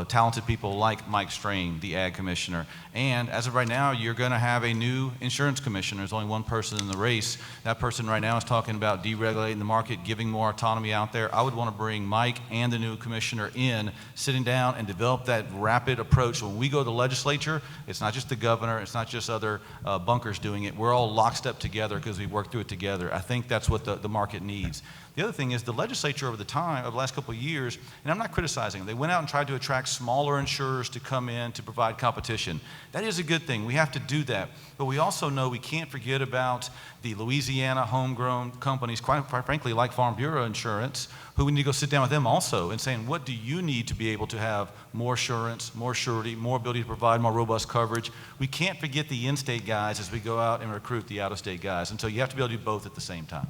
talented people like Mike Strain, the ag commissioner. And as of right now, you're going to have a new insurance commissioner. There's only one person in the race. That person right now is talking about deregulating the market, giving more autonomy out there. I would want to bring Mike and the new commissioner in, sitting down and develop that rapid approach. When we go to the legislature, it's not just the governor, it's not just other bunkers doing it. We're all all lockstep together because we work through it together. I think that's what the market needs. The other thing is the legislature over the last couple of years, and I'm not criticizing them, they went out and tried to attract smaller insurers to come in to provide competition. That is a good thing. We have to do that. But we also know we can't forget about the Louisiana homegrown companies, quite frankly, like Farm Bureau Insurance, who we need to go sit down with them also and saying, what do you need to be able to have more assurance, more surety, more ability to provide more robust coverage? We can't forget the in-state guys as we go out and recruit the out-of-state guys. And so you have to be able to do both at the same time.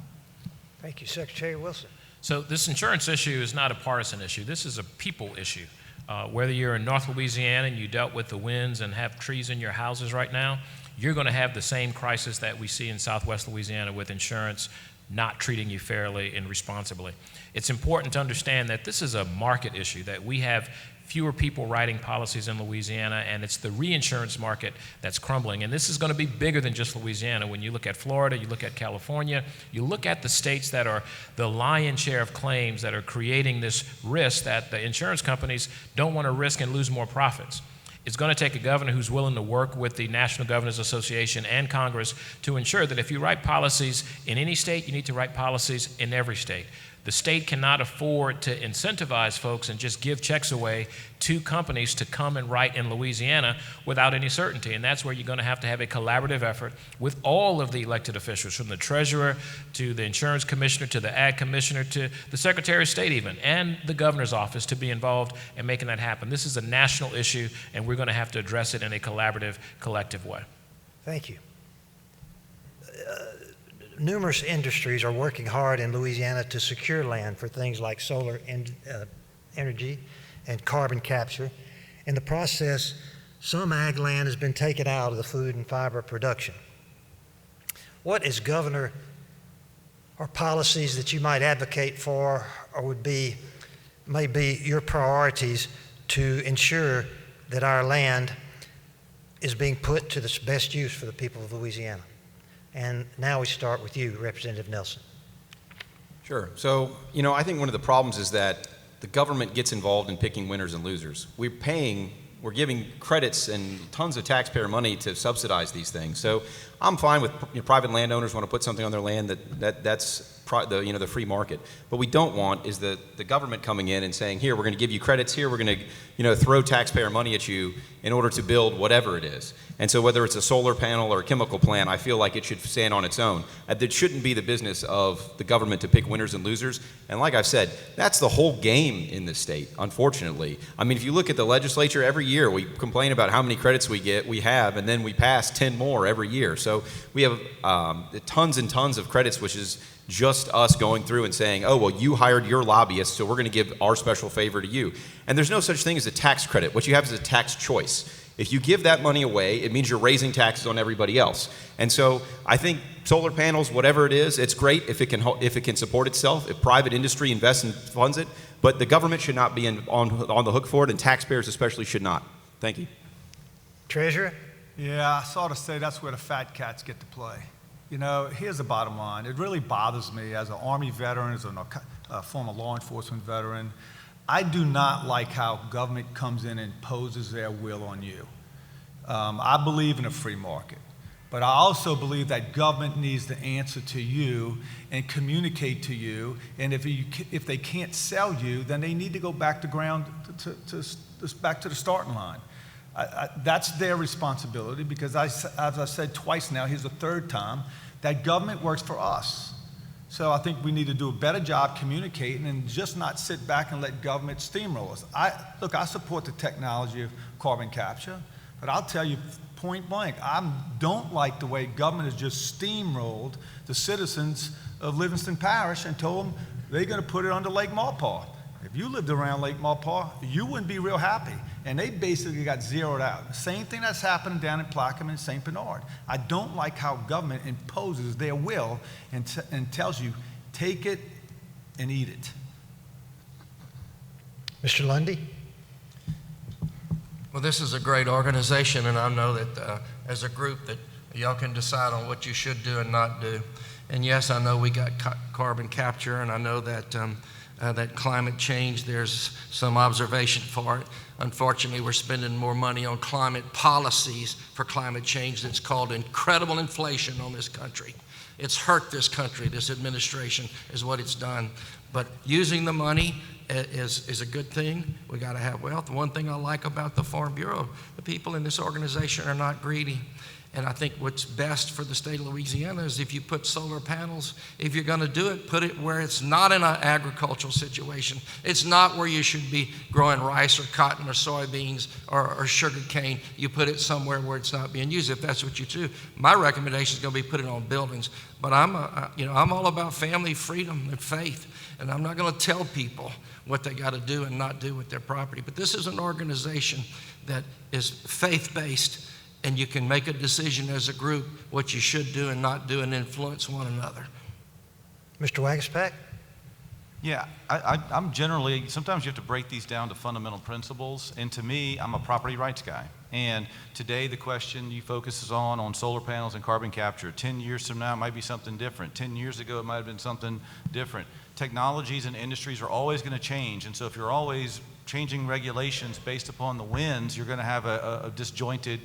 Thank you, Secretary Wilson. So this insurance issue is not a partisan issue. This is a people issue. Whether you're in North Louisiana and you dealt with the winds and have trees in your houses right now, you're going to have the same crisis that we see in Southwest Louisiana with insurance not treating you fairly and responsibly. It's important to understand that this is a market issue, that we have fewer people writing policies in Louisiana, and it's the reinsurance market that's crumbling. And this is going to be bigger than just Louisiana. When you look at Florida, you look at California, you look at the states that are the lion's share of claims that are creating this risk that the insurance companies don't want to risk and lose more profits. It's going to take a governor who's willing to work with the National Governors Association and Congress to ensure that if you write policies in any state, you need to write policies in every state. The state cannot afford to incentivize folks and just give checks away to companies to come and write in Louisiana without any certainty. And that's where you're going to have a collaborative effort with all of the elected officials, from the treasurer to the insurance commissioner to the ag commissioner to the secretary of state even, and the governor's office to be involved in making that happen. This is a national issue, and we're going to have to address it in a collaborative, collective way. Thank you. Numerous industries are working hard in Louisiana to secure land for things like solar energy and carbon capture. In the process, some ag land has been taken out of the food and fiber production. What is governor or policies that you might advocate for or may be your priorities to ensure that our land is being put to the best use for the people of Louisiana? And now we start with you, Representative Nelson. Sure. So, I think one of the problems is that the government gets involved in picking winners and losers. We're giving credits and tons of taxpayer money to subsidize these things. So I'm fine with private landowners want to put something on their land that's the free market. What we don't want is the government coming in and saying, here, we're going to give you credits, here, we're going to throw taxpayer money at you in order to build whatever it is. And so whether it's a solar panel or a chemical plant, I feel like it should stand on its own. It shouldn't be the business of the government to pick winners and losers. And like I've said, that's the whole game in this state, unfortunately. I mean, if you look at the legislature, every year we complain about how many credits we have, and then we pass 10 more every year. So we have tons and tons of credits, which is just us going through and saying, oh, well, you hired your lobbyist, so we're going to give our special favor to you. And there's no such thing as a tax credit. What you have is a tax choice. If you give that money away, it means you're raising taxes on everybody else. And so I think solar panels, whatever it is, it's great if it can support itself, if private industry invests and funds it, but the government should not be on the hook for it, and taxpayers especially should not. Thank you. Treasurer? Yeah, I sort of say that's where the fat cats get to play. Here's the bottom line. It really bothers me as an Army veteran, as a former law enforcement veteran. I do not like how government comes in and imposes their will on you. I believe in a free market, but I also believe that government needs to answer to you and communicate to you, and if they can't sell you, then they need to go back to ground, back to the starting line. That's their responsibility, because as I said twice now, here's the third time, that government works for us. So I think we need to do a better job communicating and just not sit back and let government steamroll us. I support the technology of carbon capture, but I'll tell you point blank, I don't like the way government has just steamrolled the citizens of Livingston Parish and told them they're going to put it under Lake Maupaw. If you lived around Lake Maupaw, you wouldn't be real happy. And they basically got zeroed out. Same thing that's happening down in Plaquemine and St. Bernard. I don't like how government imposes their will and tells you, take it and eat it. Mr. Lundy? Well, this is a great organization, and I know that as a group that y'all can decide on what you should do and not do. And yes, I know we got carbon capture, and I know that that climate change, there's some observation for it. Unfortunately, we're spending more money on climate policies for climate change that's called incredible inflation on this country. It's hurt this country, this administration is what it's done. But using the money is a good thing. We got to have wealth. One thing I like about the Farm Bureau, the people in this organization are not greedy. And I think what's best for the state of Louisiana is if you put solar panels, if you're going to do it, put it where it's not in an agricultural situation. It's not where you should be growing rice or cotton or soybeans or sugar cane. You put it somewhere where it's not being used, if that's what you do. My recommendation is going to be put it on buildings. But I'm all about family freedom and faith. And I'm not going to tell people what they got to do and not do with their property. But this is an organization that is faith-based, and you can make a decision as a group what you should do and not do and influence one another. Mr. Wagaspack? Yeah, I'm generally, sometimes you have to break these down to fundamental principles, and to me, I'm a property rights guy. And today the question you focus is on solar panels and carbon capture. 10 years from now, it might be something different. 10 years ago, it might have been something different. Technologies and industries are always going to change, and so if you're always changing regulations based upon the winds, you're going to have a disjointed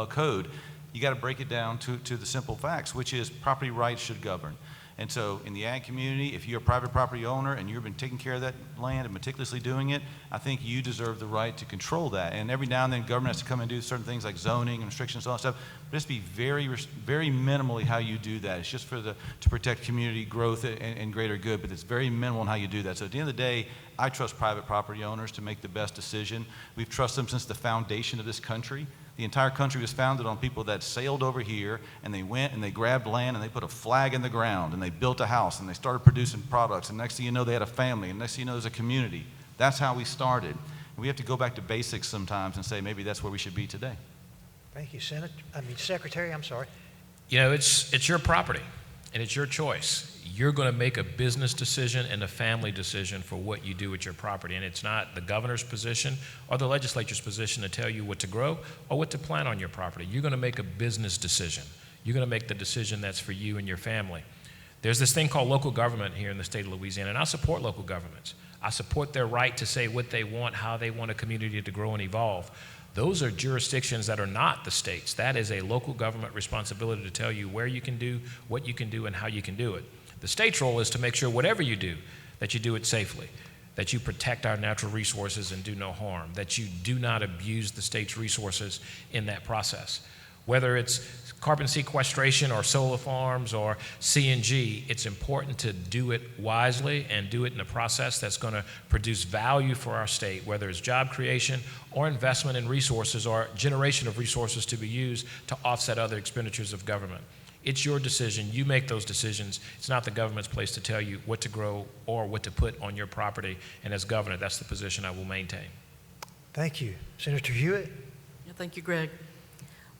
code. You got to break it down to the simple facts, which is property rights should govern. And so in the ag community, if you're a private property owner and you've been taking care of that land and meticulously doing it, I think you deserve the right to control that. And every now and then government has to come and do certain things like zoning and restrictions and all that stuff. But just be very, very minimally how you do that. It's just to protect community growth and greater good, but it's very minimal in how you do that. So at the end of the day, I trust private property owners to make the best decision. We've trusted them since the foundation of this country. The entire country was founded on people that sailed over here and they went and they grabbed land and they put a flag in the ground and they built a house and they started producing products, and next thing you know they had a family, and next thing you know there's a community. That's how we started. And we have to go back to basics sometimes and say maybe that's where we should be today. Thank you, Secretary, I'm sorry. You know, it's your property and it's your choice. You're going to make a business decision and a family decision for what you do with your property. And it's not the governor's position or the legislature's position to tell you what to grow or what to plant on your property. You're going to make a business decision. You're going to make the decision that's for you and your family. There's this thing called local government here in the state of Louisiana, and I support local governments. I support their right to say what they want, how they want a community to grow and evolve. Those are jurisdictions that are not the states. That is a local government responsibility to tell you where you can do, what you can do, and how you can do it. The state's role is to make sure whatever you do, that you do it safely, that you protect our natural resources and do no harm, that you do not abuse the state's resources in that process. Whether it's carbon sequestration or solar farms or CNG, it's important to do it wisely and do it in a process that's going to produce value for our state, whether it's job creation or investment in resources or generation of resources to be used to offset other expenditures of government. It's your decision. You make those decisions. It's not the government's place to tell you what to grow or what to put on your property. And as governor, that's the position I will maintain. Thank you. Senator Hewitt? Yeah, thank you, Greg.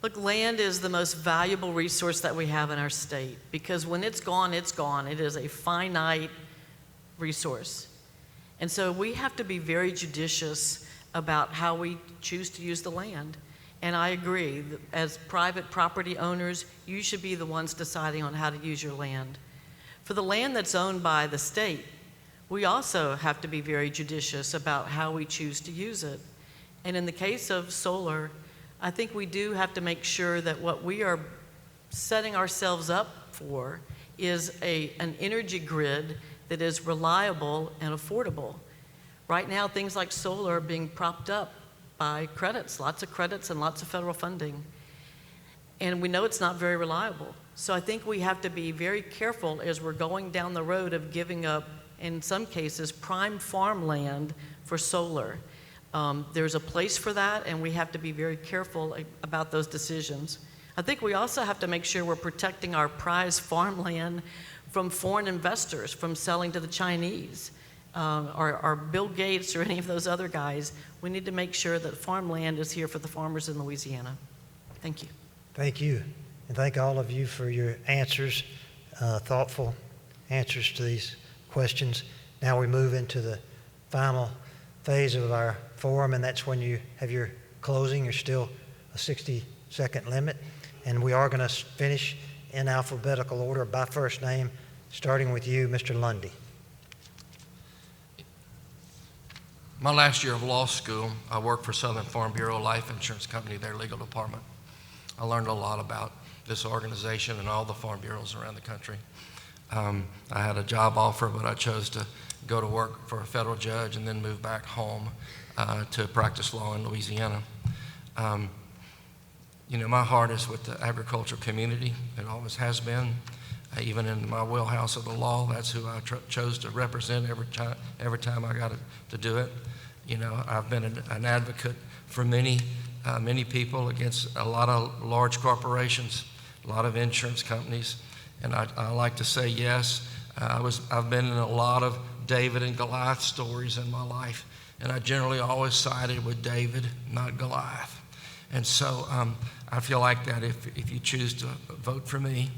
Look, land is the most valuable resource that we have in our state because when it's gone, it's gone. It is a finite resource. And so we have to be very judicious about how we choose to use the land. And I agree, as private property owners, you should be the ones deciding on how to use your land. For the land that's owned by the state, we also have to be very judicious about how we choose to use it. And in the case of solar, I think we do have to make sure that what we are setting ourselves up for is an energy grid that is reliable and affordable. Right now, things like solar are being propped up by credits, lots of credits and lots of federal funding. And we know it's not very reliable. So I think we have to be very careful as we're going down the road of giving up, in some cases, prime farmland for solar. There's a place for that, and we have to be very careful about those decisions. I think we also have to make sure we're protecting our prize farmland from foreign investors, from selling to the Chinese. Or Bill Gates or any of those other guys. We need to make sure that farmland is here for the farmers in Louisiana. Thank you. Thank you. And thank all of you for your answers, thoughtful answers to these questions. Now we move into the final phase of our forum, and that's when you have your closing. There's still a 60-second limit. And we are going to finish in alphabetical order by first name, starting with you, Mr. Lundy. My last year of law school, I worked for Southern Farm Bureau Life Insurance Company, their legal department. I learned a lot about this organization and all the farm bureaus around the country. I had a job offer, but I chose to go to work for a federal judge and then move back home to practice law in Louisiana. You know, my heart is with the agricultural community. It always has been. Even in my wheelhouse of the law, that's who I chose to represent every time I got to do it. You know, I've been an advocate for many people against a lot of large corporations, a lot of insurance companies, and I like to say yes. I've been in a lot of David and Goliath stories in my life, and I generally always sided with David, not Goliath. And so I feel like that if you choose to vote for me,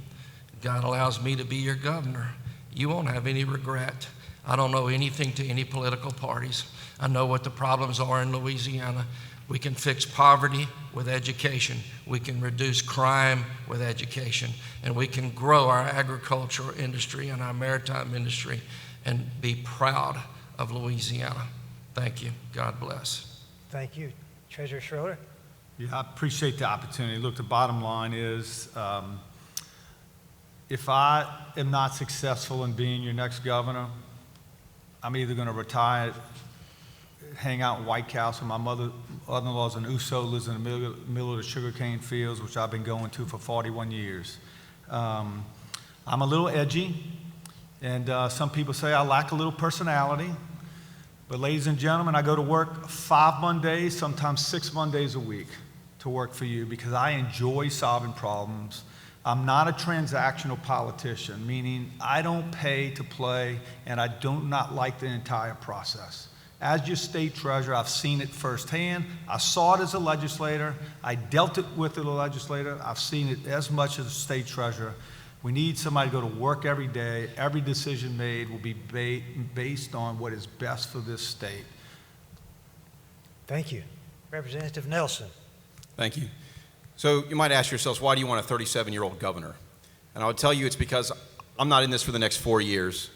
God allows me to be your governor, you won't have any regret. I don't know anything to any political parties. I know what the problems are in Louisiana. We can fix poverty with education. We can reduce crime with education. And we can grow our agricultural industry and our maritime industry and be proud of Louisiana. Thank you. God bless. Thank you. Treasurer Schroeder? Yeah, I appreciate the opportunity. Look, the bottom line is, if I am not successful in being your next governor, I'm either going to retire, hang out in White Castle. My mother-in-law's in Uso, lives in the middle of the sugarcane fields, which I've been going to for 41 years. I'm a little edgy, and some people say I lack a little personality. But ladies and gentlemen, I go to work 5 Mondays, sometimes 6 Mondays a week to work for you because I enjoy solving problems. I'm not a transactional politician, meaning I don't pay to play, and I do not like the entire process. As your state treasurer, I've seen it firsthand. I saw it as a legislator. I dealt it with as a legislator. I've seen it as much as a state treasurer. We need somebody to go to work every day. Every decision made will be based on what is best for this state. Thank you. Representative Nelson. Thank you. So you might ask yourselves, why do you want a 37-year-old governor? And I would tell you it's because I'm not in this for the next 4 years.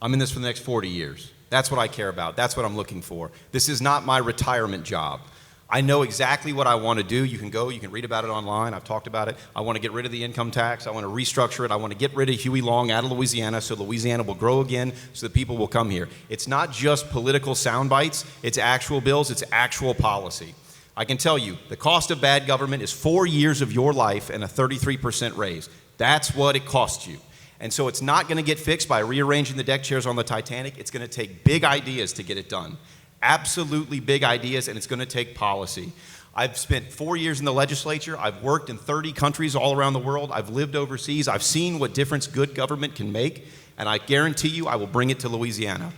I'm in this for the next 40 years. That's what I care about. That's what I'm looking for. This is not my retirement job. I know exactly what I want to do. You can go, you can read about it online. I've talked about it. I want to get rid of the income tax. I want to restructure it. I want to get rid of Huey Long out of Louisiana so Louisiana will grow again so that people will come here. It's not just political sound bites. It's actual bills. It's actual policy. I can tell you, the cost of bad government is 4 years of your life and a 33% raise. That's what it costs you. And so it's not going to get fixed by rearranging the deck chairs on the Titanic. It's going to take big ideas to get it done. Absolutely big ideas, and it's going to take policy. I've spent 4 years in the legislature. I've worked in 30 countries all around the world. I've lived overseas. I've seen what difference good government can make, and I guarantee you I will bring it to Louisiana.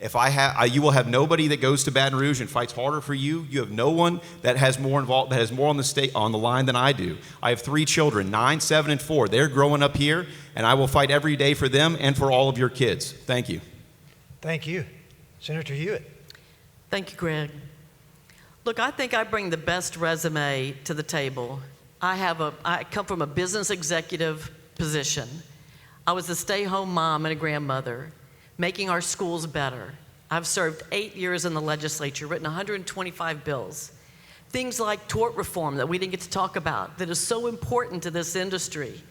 You will have nobody that goes to Baton Rouge and fights harder for you. You have no one that has more involved, that has more on the line than I do. I have 3 children, 9, 7, and 4. They're growing up here, and I will fight every day for them and for all of your kids. Thank you. Thank you. Senator Hewitt. Thank you, Greg. Look, I think I bring the best resume to the table. I come from a business executive position. I was a stay-home mom and a grandmother, making our schools better. I've served 8 years in the legislature, written 125 bills. Things like tort reform that we didn't get to talk about that is so important to this industry,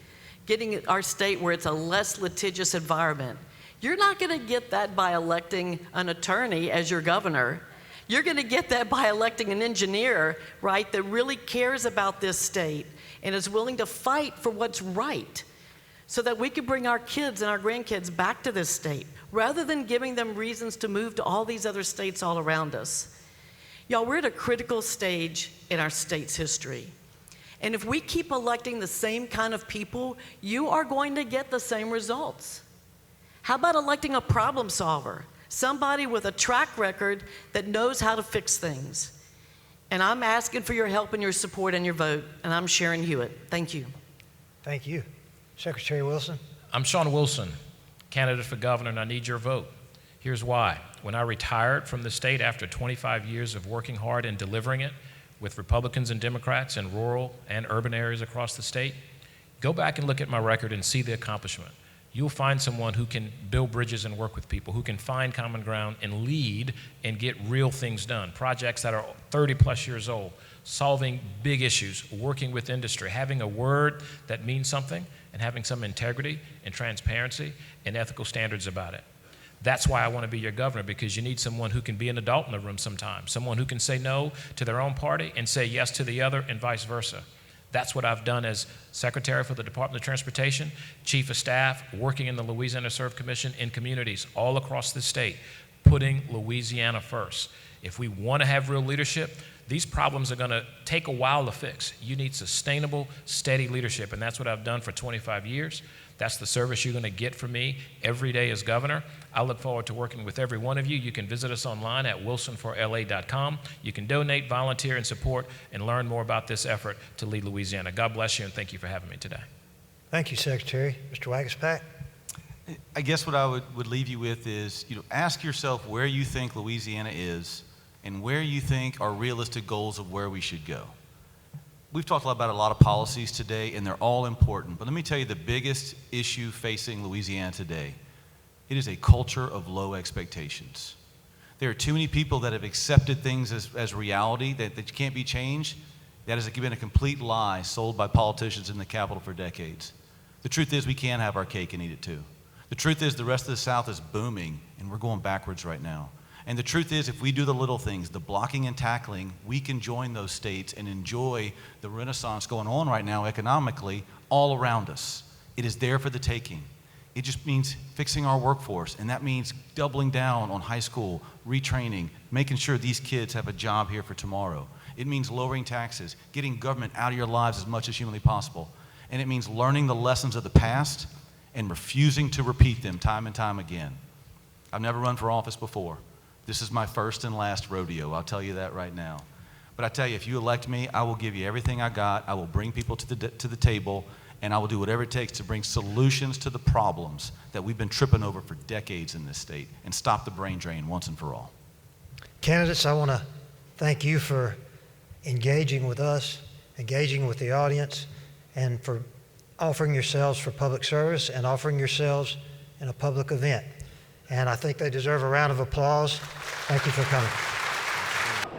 getting our state where it's a less litigious environment. You're not going to get that by electing an attorney as your governor. You're going to get that by electing an engineer, right, that really cares about this state and is willing to fight for what's right so that we can bring our kids and our grandkids back to this state rather than giving them reasons to move to all these other states all around us. Y'all, we're at a critical stage in our state's history. And if we keep electing the same kind of people, you are going to get the same results. How about electing a problem solver? Somebody with a track record that knows how to fix things. And I'm asking for your help and your support and your vote, and I'm Sharon Hewitt. Thank you. Thank you. Secretary Wilson. I'm Sean Wilson, candidate for governor, and I need your vote. Here's why. When I retired from the state after 25 years of working hard and delivering it with Republicans and Democrats in rural and urban areas across the state, go back and look at my record and see the accomplishment. you'll find someone who can build bridges and work with people, who can find common ground and lead and get real things done. Projects that are 30 plus years old, solving big issues, working with industry, having a word that means something, and having some integrity and transparency and ethical standards about it. That's why I want to be your governor, because you need someone who can be an adult in the room sometimes, someone who can say no to their own party and say yes to the other, and vice versa. That's what I've done as Secretary for the Department of Transportation, Chief of Staff, working in the Louisiana Surf Commission in communities all across the state, putting Louisiana first. If we want to have real leadership, these problems are going to take a while to fix. You need sustainable, steady leadership, and that's what I've done for 25 years. That's the service you're going to get from me every day as governor. I look forward to working with every one of you. You can visit us online at wilsonforla.com. You can donate, volunteer, and support, and learn more about this effort to lead Louisiana. God bless you, and thank you for having me today. Thank you, Secretary. Mr. Wagaspack? I guess what I would leave you with is, ask yourself where you think Louisiana is and where you think are realistic goals of where we should go. We've talked about a lot of policies today, and they're all important. But let me tell you the biggest issue facing Louisiana today. It is a culture of low expectations. There are too many people that have accepted things as reality that can't be changed. That has been a complete lie sold by politicians in the Capitol for decades. The truth is we can have our cake and eat it too. The truth is the rest of the South is booming, and we're going backwards right now. And the truth is, if we do the little things, the blocking and tackling, we can join those states and enjoy the renaissance going on right now economically all around us. It is there for the taking. It just means fixing our workforce, and that means doubling down on high school, retraining, making sure these kids have a job here for tomorrow. It means lowering taxes, getting government out of your lives as much as humanly possible. And it means learning the lessons of the past and refusing to repeat them time and time again. I've never run for office before. This is my first and last rodeo, I'll tell you that right now. But I tell you, if you elect me, I will give you everything I got. I will bring people to the table, and I will do whatever it takes to bring solutions to the problems that we've been tripping over for decades in this state and stop the brain drain once and for all. Candidates, I want to thank you for engaging with us, engaging with the audience, and for offering yourselves for public service and offering yourselves in a public event. And I think they deserve a round of applause. Thank you for coming.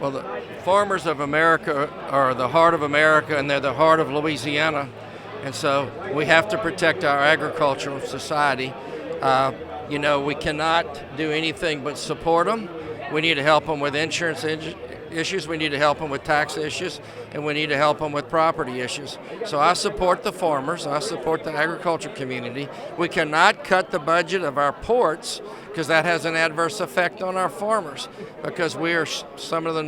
Well, the farmers of America are the heart of America, and they're the heart of Louisiana. And so we have to protect our agricultural society. We cannot do anything but support them. We need to help them with insurance issues, we need to help them with tax issues, and we need to help them with property issues. So I support the farmers, I support the agriculture community. We cannot cut the budget of our ports because that has an adverse effect on our farmers, because we are some of the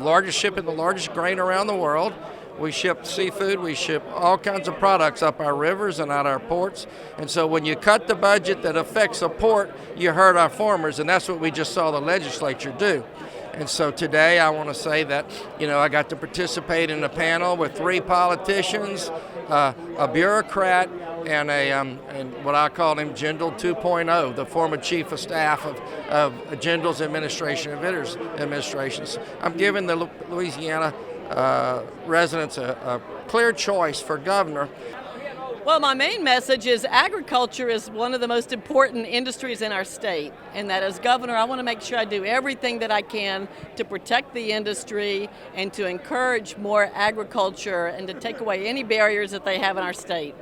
largest shipping the largest grain around the world. We ship seafood, we ship all kinds of products up our rivers and out our ports. And so when you cut the budget that affects a port, you hurt our farmers, and that's what we just saw the legislature do. And so today I want to say that, I got to participate in a panel with 3 politicians, a bureaucrat, and and what I call him Jindal 2.0, the former chief of staff of Jindal's administration and Vitter's administrations. I'm giving the Louisiana residents a clear choice for governor. Well, my main message is agriculture is one of the most important industries in our state, and that as governor, I want to make sure I do everything that I can to protect the industry and to encourage more agriculture and to take away any barriers that they have in our state.